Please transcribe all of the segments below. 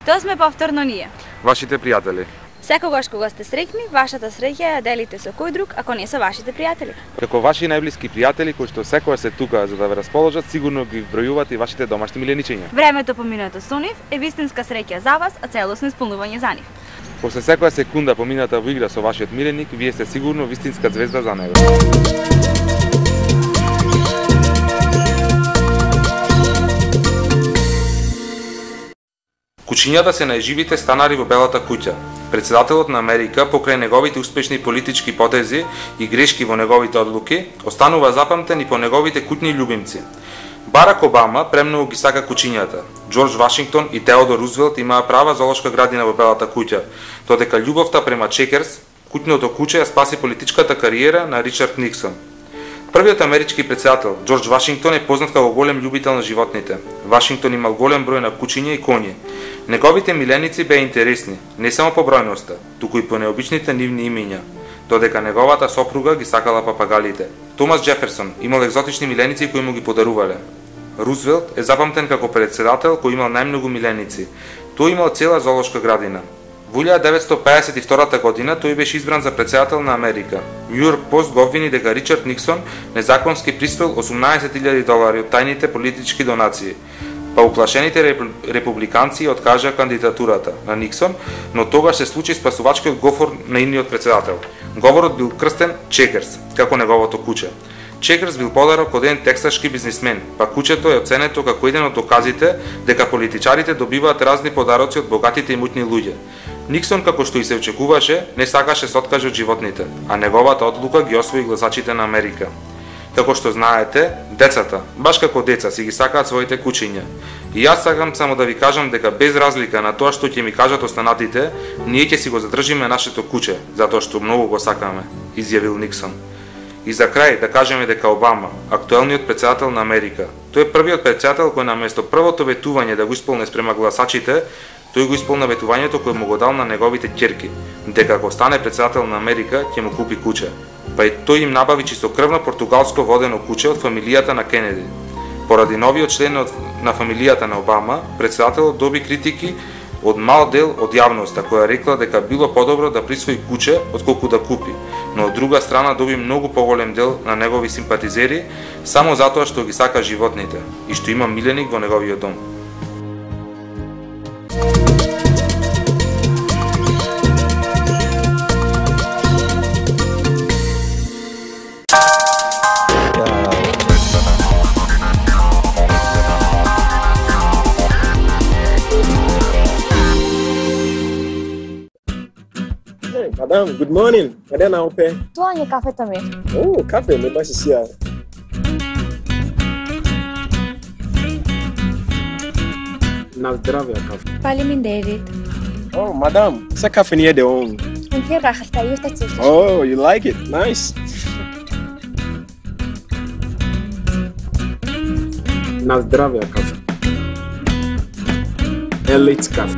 Тоа сме повторно ние. Вашите пријатели. Секогаш кога сте среќни, вашата среќа ја делите со кој друг, ако не со вашите пријатели. Како ваши најблиски пријатели кои што секогаш се тука за да ве расположат, сигурно ги вбројуваат и вашите домашни миленичиња. Времето поминато со нив е вистинска среќа за вас, а целосно исполнување за нив. После секоја секунда помината во игра со вашиот миленик, вие сте сигурно вистинска звезда за него. Кучињата се најживите станари во Белата куќа. Председателот на Америка, покрај неговите успешни политички потези и грешки во неговите одлуки, останува запамтен и по неговите куќни љубимци. Барак Обама премногу ги сака кучињата. Џорџ Вашингтон и Теодор Рузвелт имаа права зоолошка градина во Белата куќа, додека љубовта према Чекерс, куќното куче, ја спаси политичката кариера на Ричард Никсон. Првиот амерички председател, Џорџ Вашингтон, е познат како голем љубител на животните. Вашингтон имал голем број на кучиња и коњи. Неговите миленици беа интересни, не само по бројноста, туку и по необичните нивни имиња, додека неговата сопруга ги сакала папагалите. Томас Џеферсон имал екзотични миленици кои му ги подарувале. Рузвелт е запамтен како председател кој имал најмногу миленици. Тој имал цела зоолошка градина. Во 1952 година тој беше избран за председател на Америка. Нью-Йорк Пост го обвини дека Ричард Никсон незаконски присвоил $18,000 од тајните политички донации. Па уплашените републиканци откажаа кандидатурата на Никсон, но тогаш се случи спасувачкиот говор на идниот председател. Говорот бил крстен Чекерс, како неговото куче. Чекерс бил подарок од еден тексашки бизнисмен, па кучето е оценето како еден од доказите дека политичарите добиваат разни подароци од богатите и муќни луѓе. Никсон, како што и се очекуваше, не сакаше се откаже од животните, а неговата одлука ги освои гласачите на Америка. Како што знаете, децата, баш како деца, си ги сакаат своите кучиња. И јас сакам само да ви кажам дека без разлика на тоа што ќе ми кажат останатите, ние ќе си го задржиме нашето куче, затоа што многу го сакаме, изјавил Никсон. И за крај да кажеме дека Обама, актуелниот председател на Америка, тој е првиот председател кој наместо првото ветување да го исполни спрема гласачите, тој го исполни ветувањето кое му го дал на неговите ќерки, дека ако стане председател на Америка, ќе му купи куче. Па и тој им набави чистокрвно португалско водено куче од фамилијата на Кенеди. Поради новиот член на фамилијата на Обама, председателот доби критики од мал дел од јавноста, која рекла дека било подобро да присвои куче отколку да купи, но од друга страна доби многу поголем дел на негови симпатизери само затоа што ги сака животните и што има миленик во неговиот дом. Madam, good morning. Cadê na UP? Тоа е кафето ми. Café, me baixo sia. Na zdravia kafe. Faleminderit. Madam, essa café nie é de onde? انتي راح اختاري تاتشيش. You like it? Nice. Na zdravia kafe. Elite kafe.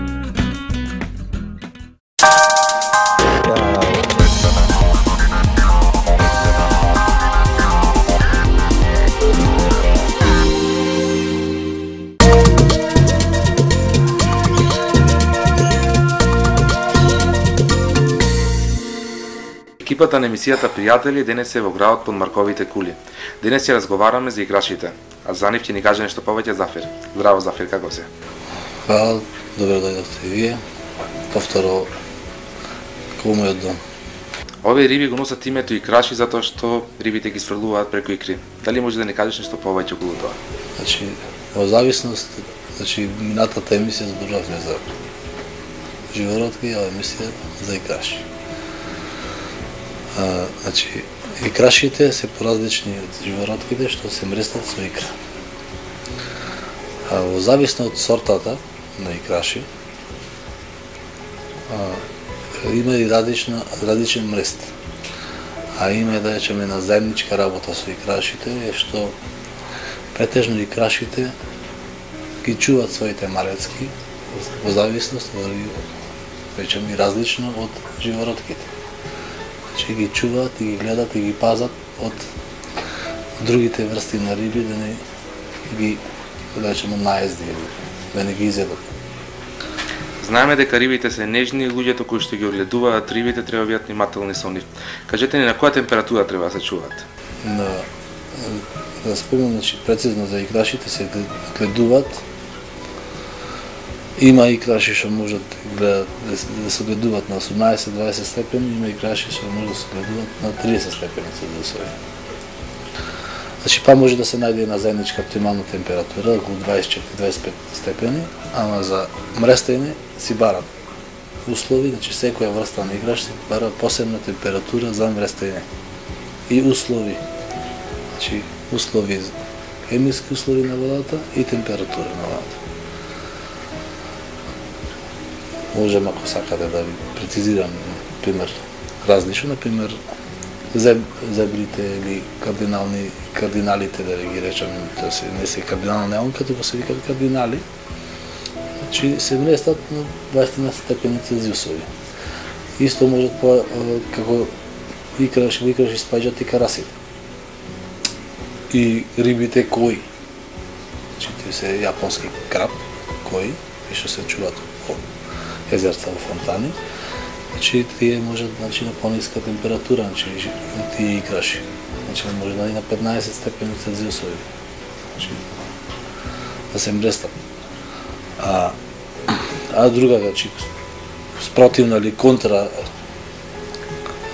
Екипата на емисијата Пријатели денес е во градот под Марковите кули. Денес ќе разговараме за играчите, а за нив ќе ни каже нешто повеќе Зафир. Здраво Зафир, како се? Добро дојдовте и вие. Повторо кај мојот дом. Овие риби го носат името икраши затоа што рибите ги сфрлуваат преку икри. Дали може да ни кажеш нешто повеќе околу тоа? Значи, во зависност, минатата емисија зборувавме за живородки, а емисија за икраши. Значи, икрашите се поразлични од живородките што се мрестат со икра. Во зависно од сортата на икраши, има и различен мрест. А има да речеме на заедничка работа со икрашите е што претежно икрашите ги чуваат своите малецки во зависност од речеме различно од живородките. Значи ги чуваат и ги гледат и ги пазат од другите врсти на риби да не ги да речеме наезди, да не ги изедат. Знаеме дека рибите се нежни и луѓето кои што ги огледуваат рибите треба да бидат внимателни со нив. Кажете ни на која температура треба да се чуваат? Да спомнам, значи прецизно за икрашите се гледуваат. Има икраши што можат да се гледуваат на 18-20 степени, има икраши што може да се гледуваат на 30 степени Целзиусови. Значи па може да се најде една заедничка оптимална температура, околу 24-25 степени, ама за мрестење си барат услови, значи секоја врста на икраш си бара посебна температура за мрестење. И услови, значи услови, хемиски услови на водата и температура на водата. Можем, ако сакате, да ви прецизирам, пример, различно, например, зебрите или кардиналите, да ги речем, не се кардинални неонка, туку се викат кардинали, значи се мрестат на 20 степени Целзиусови. Исто можат како икраши спаѓат и карасите. И рибите кои. Значи, тие се јапонски краб, кои, и што се чуваат во езерца, во фонтани. Значи, тие можат на пониска температура, значи, тие икраши. Значи, може да и на 15 степени Целзиусови. Значи, да се мрестат. А друга, значи, спротивна или контра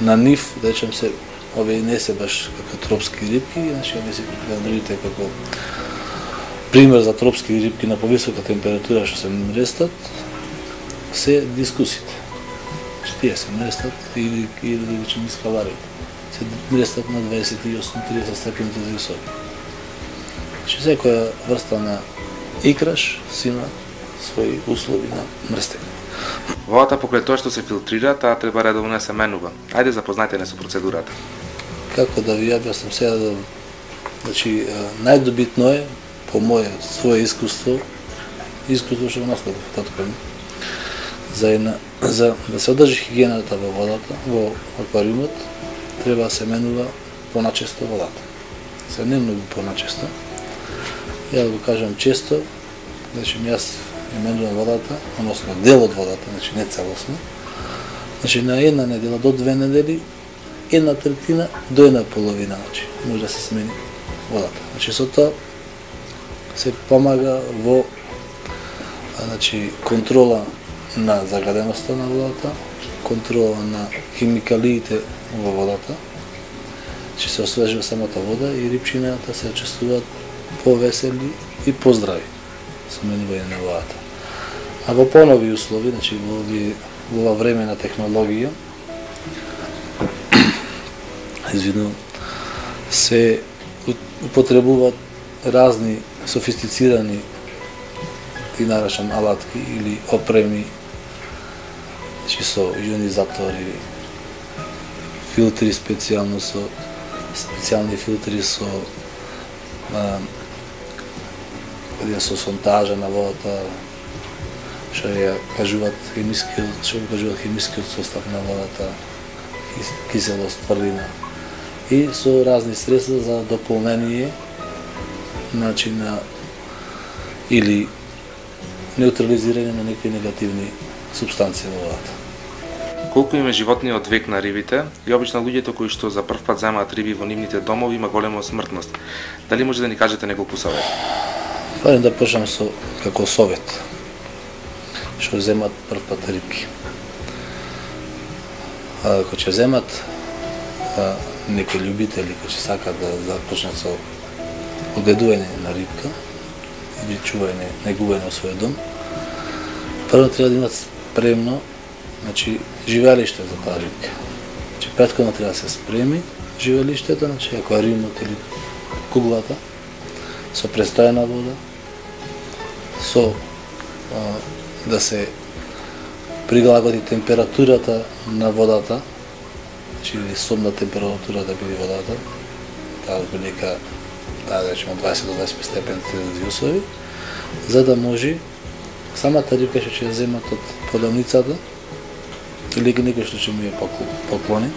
на нив, да речем се, овие не се баш како тропски рибки, значи, овие се другите како пример за тропски рибки на повисока температура што се мрестат, се дискусите. Значи, тие се мрестат или да речем искалари. Се мрестат на 28-30 степени Целзиусови. Значи, секоја врста на икраш си има своји услови на мрестење. Водата покрај тоа што се филтрира, таа треба редовно да се менува. Ајде запознајте не со процедурата. Како да ви објаснам сега, значи најдобитно е по свое искуство што го наследив татко ми, за да се одржи хигиената во водата, во аквариумот, треба да се менува поначесто водата. Се не многу поначесто. Ја да го кажам често, значи јас ја менувам водата, односно дел од водата, значи не целосно. Значи на една недела до 2 недели, 1/3 до 1/2, значи може да се смени водата. Значи со тоа се помага во значи контрола на загаденоста на водата, контрола на химикалиите во водата, че се освежува самата вода и рибчината се чувствуваат повесели и поздрави со менување на водата. А во понови услови, значи во ова време на технологија, се употребуваат разни софистицирани и наречам алатки или опреми, значи со ионизатори, филтри специјални филтри со сонтажа на водата, што ја кажуваат хемискиот состав на водата, киселост, тврдина, и со разни средства за дополнение, значи на или неутрализирање на некои негативни супстанции во водата. Колку им е животниот век на рибите и обично луѓето кои што за прв пат земаат риби во нивните домови има голема смртност. Дали може да ни кажете неколку совети? Барем да почнам со како совет што земат прв пат рибки. Ако ќе земат некои љубители кои ќе сакат да започнат со одгледување на рибка или чување, негување во својот дом, прво треба да имат спремно, значи живеалиште за таа рибка. Значи претходно треба да се спреми живеалиштето, значи аквариумот или куглата со престојана вода, со да се прилагоди температурата на водата, значи собна температура да биде водата, таа велика, да речеме 20 до 25 степени Целзиусови, за да може самата рибка што ќе ја земат од подавницата или некој што ќе му ја поклони,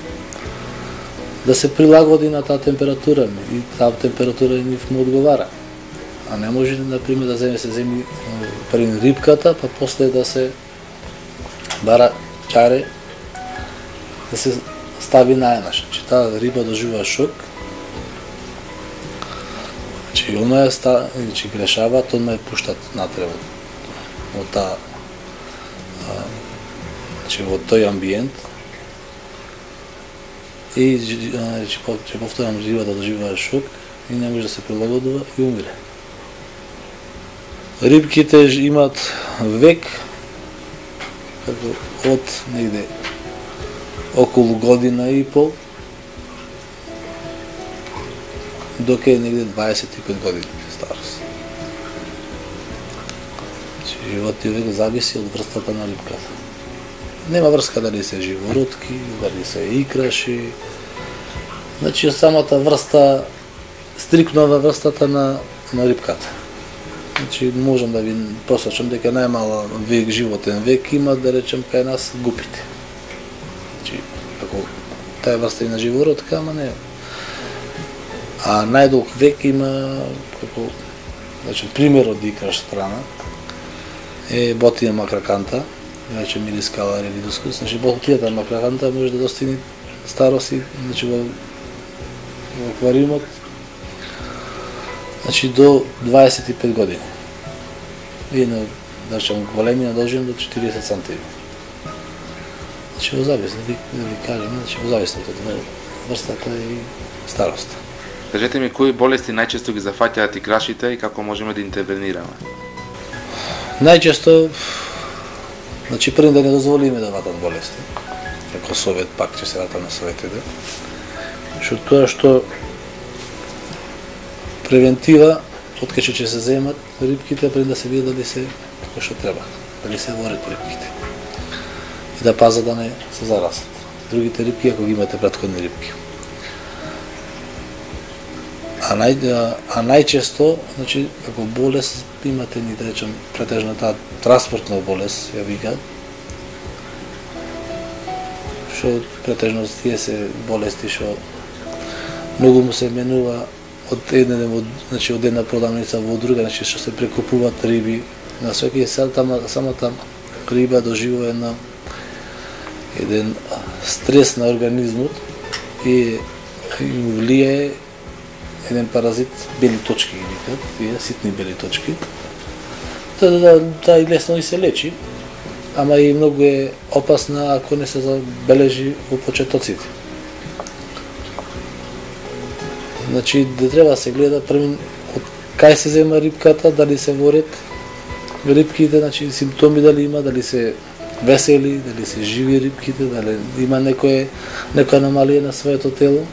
да се прилагоди на таа температура и таа температура нив му одговара. А не може, например, да се земи пред рибката, па после да се бара чаре да се стави најнаш. Значи таа риба доживува шок. Значи она е значи грешаваат, одма ја пуштат натре во таа значи во тој амбиент. И значи повторам, рибата доживува шок и не може да се прилагодува и умире. Рибките имаат век како од негде околу година и пол до кај негде 25 години старост. Значи животниот век зависи од врстата на рибката. Нема врска дали се живородки, дали се икраши. Значи самата врста стрикно во врстата на рибката. Значи можам да ви посочам дека најмала век, животен век има, да речем, кај нас гупите. Значи, ако таа врста и на живородка, ама не. А најдолг век има, како, значи, пример од икраш страна, е ботија макраканта, да речем Милискала ревидускус. Значи, ботијата макраканта може да достигне старост и, значи, во аквариумот, значи до 25 години. И на, да речем, големина должим до 40 сантиметри. Значи, во зависно, да ви кажем, значи, во зависно од врстата и староста. Кажете ми, кои болести најчесто ги зафаќаат икрашите и како можеме да интервенираме? Најчесто, значи, прво да не дозволиме да ватат болести. Како совет, пак ќе се вата на советите. Што тоа што превентива, откако ќе се земат рибките, пред да се види дали се како што треба, дали се ворат рибките. И да пазат да не се зарасат. Другите рибки, ако ги имате претходни рибки. А најчесто, значи, ако болест имате, ни да речем, претежно таа транспортна болест, ја викаат, што претежно тие се болести што многу му се менува од една продавница во друга, значи што се прекупуваат риби. На секој самата риба доживува еден стрес на организмот и му влијае еден паразит, бели точки ги викаат, тие ситни бели точки. Таа лесно и се лечи, ама и многу е опасна ако не се забележи во почетоците. Значи, да треба да се гледа прво од кај се зема рибката, дали се ворат рибките, значи симптоми дали има, дали се весели, дали се живи рибките, дали има некоја аномалија на своето тело.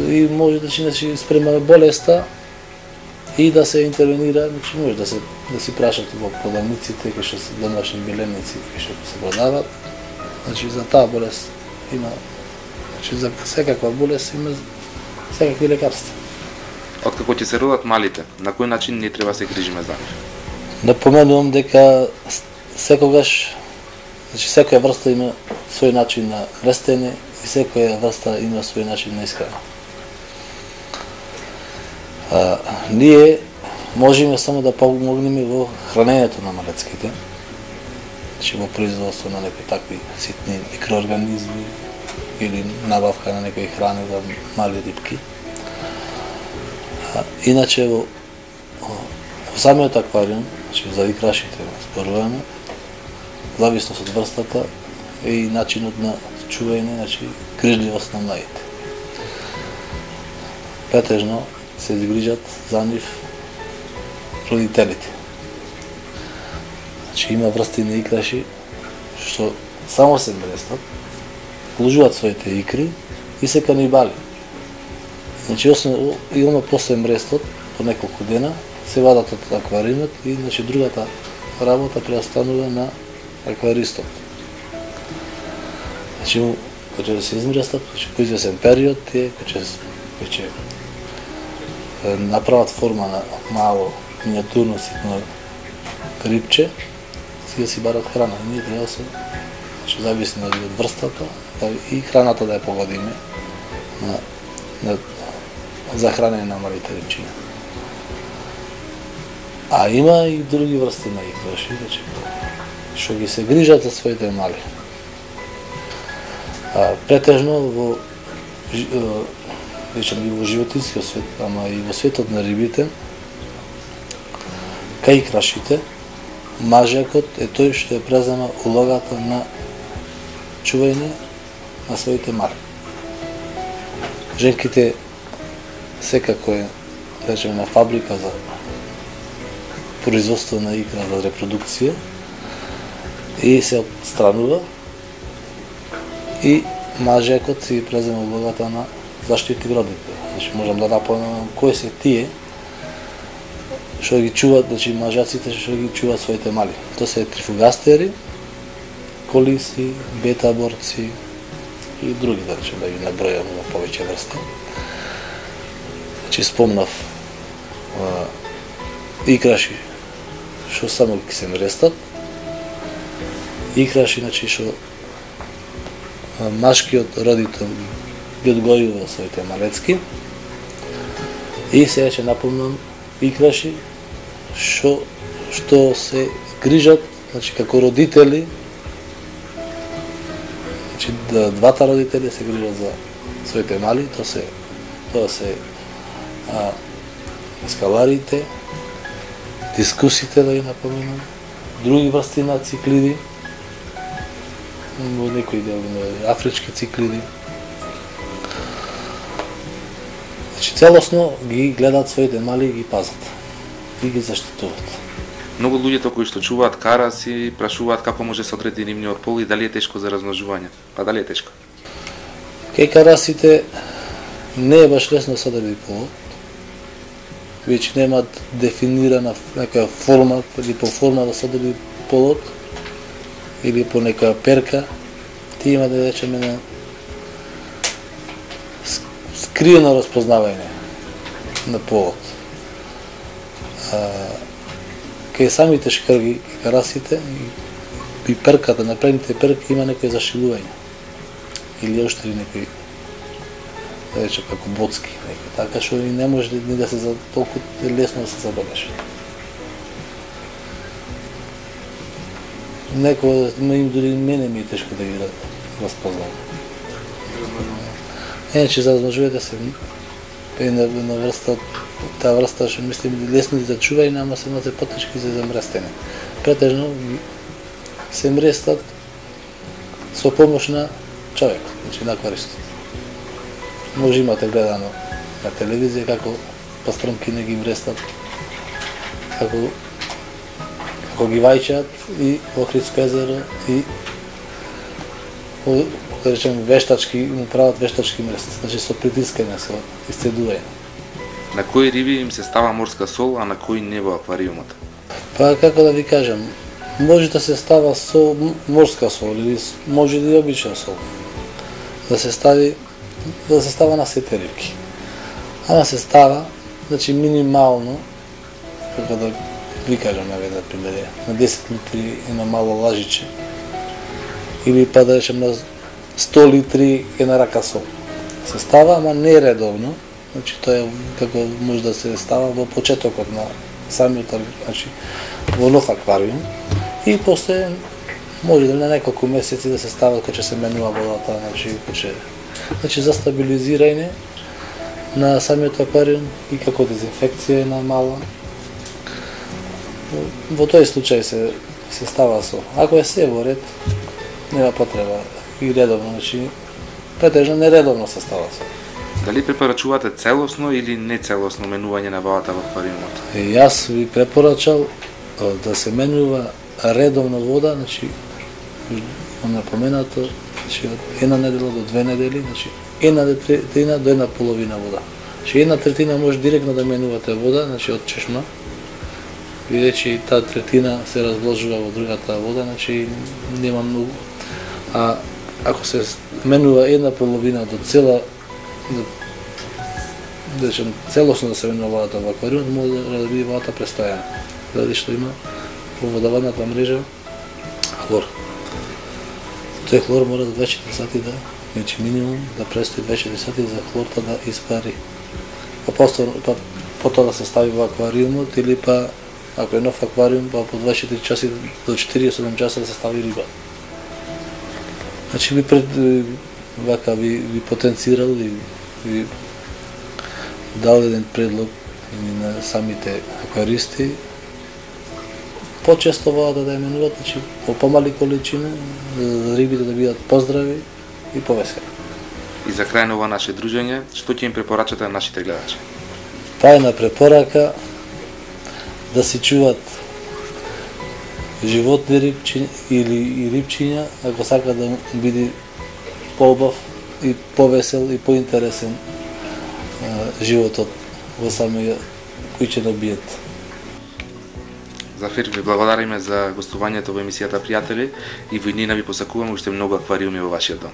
И може да се спрема болеста и да се интервенира, значи може да си прашат во продавниците, кај што се домашни беленици, кај што се продават. Значи за таа болест има, значи за секаква болест има секакви лекарства. Откако ќе се родат малите, на кој начин ние треба се грижиме за нив? Напоменувам дека секогаш, значи секоја врста има свој начин на растење и секоја врста има свој начин на исхрана. Ние можеме само да помогнеме во хранењето на малецките, значи во производство на некои такви ситни микроорганизми или набавка на некои храни за мали рибки. Иначе во самиот аквариум, значи за икрашите зборуваме, зависно од врстата и начинот на чување, значи грижливост на младите. Претежно се изгрижат за нив родителите. Значи има врсти на икраши што само се мрестат, вложуваат своите икри и се канибали. Значи и оно после мрестот, по неколку дена, се вадат од аквариумот и значи другата работа преостанува на акваристот. Значи, кој ќе да се измрестат, по извесен период, тие кој ќе направат форма на мало, миниатурно, ситно рибче, си барат храна. Ние треба се, значи, зависно од врстата и храната да ја погодиме за хранење на малите рибчиња. А има и други врсти на икраши, значи, што ги се грижат за своите мали. Претежно во речем и во животинскиот свет, ама и во светот на рибите, кај икрашите, мажјакот е тој што ја презема улогата на чување на своите мали. Женките секако е, речем, на фабрика за производство на икра за репродукција и се отстранува и мажјакот си презема улогата на заштити родите. Значи можам да напомнам кои се тие што ги чуваат, значи мажјаците што ги чуваат своите мали. Тоа се трифугастери, колиси, бета-борци и други, да речем, да ги набројам на повеќе врсти. Значи спомнав икраши што само ги се мрестат, икраши, значи што машкиот родител ги одгојува своите малецки и сега ќе напомнам икраши што се грижат, значи како родители, значи двата родители се грижат за своите мали, тоа се скаларите, дискусите, да ги напоменам, други врсти на циклиди, во некои дели афрички циклиди. Значи целосно ги гледат своите мали и ги пазат и ги заштитуваат. Многу луѓето кои што чуваат караси прашуваат како може се одреди нивниот пол и дали е тешко за размножување. Па дали е тешко? Кај карасите не е баш лесно да се одреди полот. Веќе немаат дефинирана нека форма или по форма да се одреди полот или по нека перка. Ти има да речеме на скриено разпознавање на полот. Кај самите шкрги и карасите и перката, напредните перки има некои зашилување или оштри некои, да речем како боцки, така што и не може ни да се толку лесно да се забележи. Некој им дури мене ми е тешко да ги разпознам. Иначе за размножување се на врста, таа врста што мислим лесно за чување, ама се може потешки за замрестење. Претежно се мрестат со помош на човек, значи на акваристот. Може имате гледано на телевизија како пастромки не ги мрестат, како ги вајчаат и во Охридско езеро и да речем вештачки, му прават вештачки мрест, значи со притискање, со исцедување. На кои риби им се става морска сол, а на кои не во аквариумот? Па како да ви кажам, може да се става со морска сол или може да и обична сол. Да се става на сите рибки. Ама се става, значи минимално, како да ви кажам на пример, на 10 литри една мало лажиче или па да речем на 100 литри една рака сол. Се става, ама не редовно, значи тоа е како може да се става во почетокот на самиот, значи во нов аквариум и после може да на неколку месеци да се става кога ќе се менува водата, значи за стабилизирање на самиот аквариум и како дезинфекција на мала. Во тој случај се става сол. Ако е се во ред, нема потреба и редовно, значи претежно нередовно се става сол. Дали препорачувате целосно или нецелосно менување на водата во аквариумот? Јас ви препорачал да се менува редовно вода, значи напоменато, значи од една недела до 2 недели, значи една третина до една половина вода. Значи една третина може директно да менувате вода, значи од чешма, бидејќи таа третина се разложува во другата вода, значи нема многу. А ако се менува една половина до цела, да речем целосно да се менува водата во аквариумот, може да биде водата престојана, заради што има во водоводната мрежа хлор. Тој хлор мора 24 сати да, значи минимум да престои 24 сати за хлорта да испари. Па потоа да се стави во аквариумот или па ако е нов аквариум, па по 24 часа до 47 часа да се стави риба. Значи ви потенцирал и ви дал еден предлог и на самите акваристи по-често вода да именуват, значи по помали количини, за рибите да бидат поздрави и повесели. И за крај на ова наше дружење, што ќе им препорачате на нашите гледачи? Тајна препорака да си чуват животни рибчиња или рибчиња, ако сака да биде поубав и повесел и поинтересен животот во самиот куќен обиет. Зафир, ви благодариме за гостувањето во емисијата Пријатели и во иднина ви посакуваме уште многу аквариуми во вашиот дом.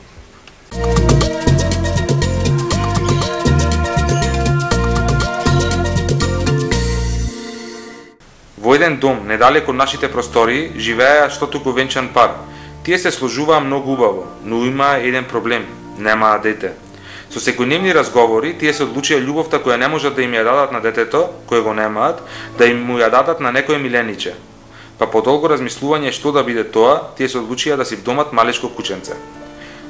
Во еден дом, недалеко од нашите простории, живееа што туку венчан пар. Тие се сложуваа многу убаво, но има еден проблем – немаа дете. Со секојдневни разговори, тие се одлучија љубовта која не можат да им ја дадат на детето, кое го немаат, да им му ја дадат на некој милениче. Па по долго размислување што да биде тоа, тие се одлучија да си вдомат малечко кученце.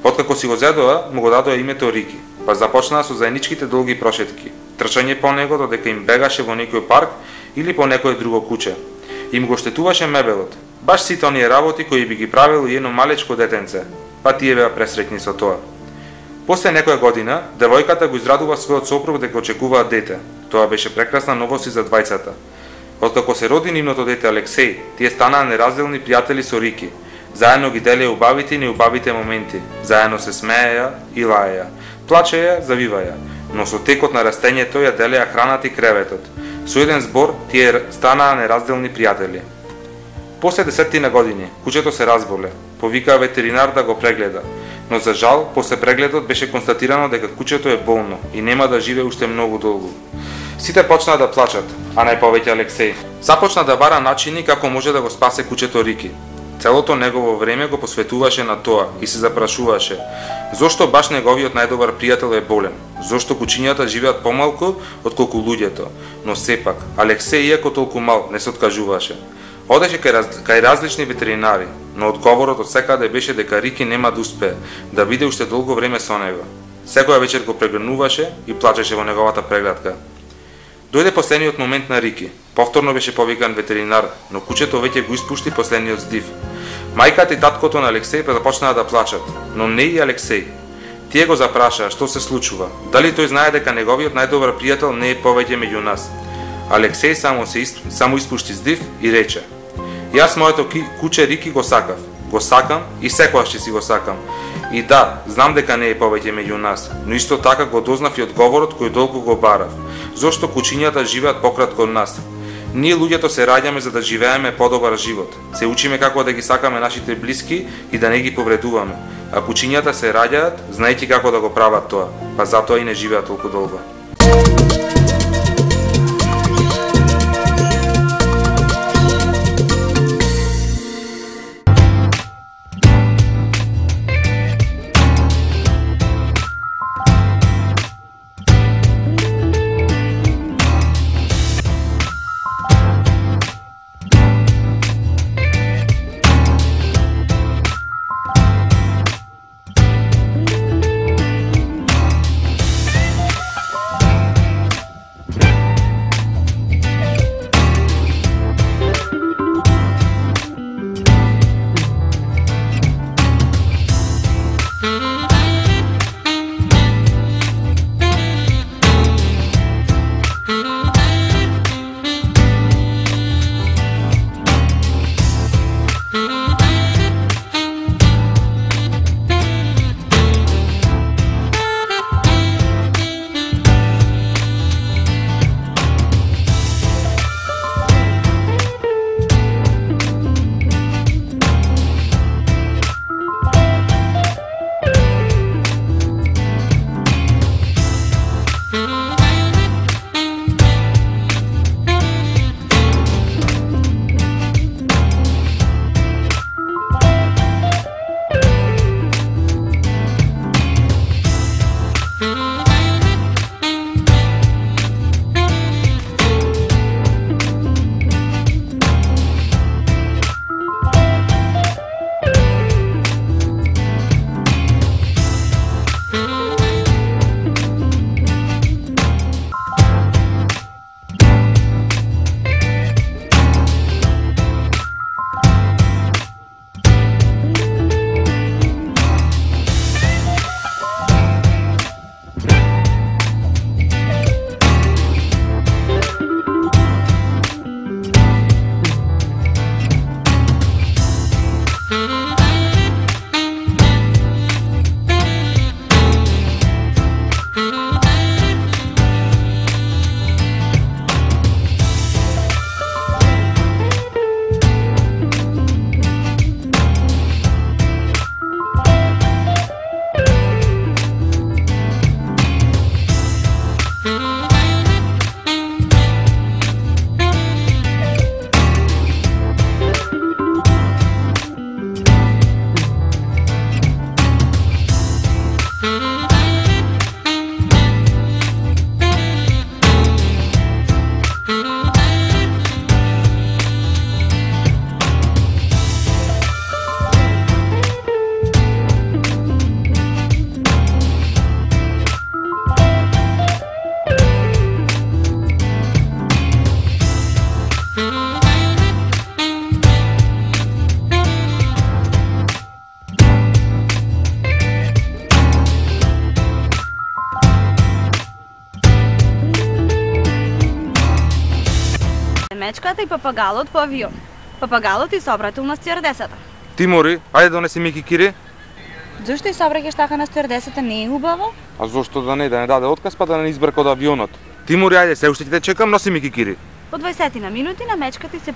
Откако си го зедоа, му го дадоа името Рики, па започнаа со заедничките долги прошетки, трчање по него додека им бегаше во некој парк или по некое друго куче. Им го штетуваше мебелот, баш сите оние работи кои би ги правил и едно малечко детенце, па тие беа пресреќни со тоа. После некоја година, девојката го израдува својот сопруг дека очекуваа дете. Тоа беше прекрасна новост и за двајцата. Откако се роди нивното дете Алексеј, тие станаа неразделни пријатели со Рики. Заедно ги делеа убавите и неубавите моменти, заедно се смееја и лаеја, плачеја, завиваја, но со текот на растењето ја делеа храната и креветот. Со еден збор, тие станаа неразделни пријатели. После 10 години, кучето се разболе, повикаа ветеринар да го прегледа, но за жал, после прегледот беше констатирано дека кучето е болно и нема да живее уште многу долго. Сите почнаа да плачат, а најповеќе Алексеј. Започна да бара начини како може да го спасе кучето Рики. Целото негово време го посветуваше на тоа и се запрашуваше зошто баш неговиот најдобар пријател е болен, зошто кучињата живеат помалку отколку луѓето, но сепак Алексеј иако толку мал не се откажуваше. Одеше кај различни ветеринари, но одговорот од секаде беше дека Рики нема да успее да биде уште долго време со него. Секоја вечер го прегрнуваше и плачеше во неговата прегледка. Дојде последниот момент на Рики. Повторно беше повикан ветеринар, но кучето веќе го испушти последниот здив. Мајката и таткото на Алексеј започнаа да плачат, но не и Алексеј. Тие го запрашаа што се случува, дали тој знае дека неговиот најдобар пријател не е повеќе меѓу нас. Алексеј само испушти здив и рече: "Јас моето куче Рики го сакав. Го сакам и секогаш ќе си го сакам. И да, знам дека не е повеќе меѓу нас, но исто така го дознав и одговорот кој долго го барав. Зошто кучињата живеат пократко од нас? Ние луѓето се раѓаме за да живееме подобар живот. Се учиме како да ги сакаме нашите блиски и да не ги повредуваме. А кучињата се раѓаат знаејќи како да го прават тоа, па затоа и не живеат толку долго." мечката и папагалот по авион. Папагалот и се обратил на стюардесата. Тимури, ајде донеси ми кикири. Зошто и се обраќаш така на стюардесата, не е убаво? А зошто да не даде отказ па да не избрка од авионот? Тимури, ајде, се уште ќе те чекам, носи ми кикири. По 20 на минути на мечката и се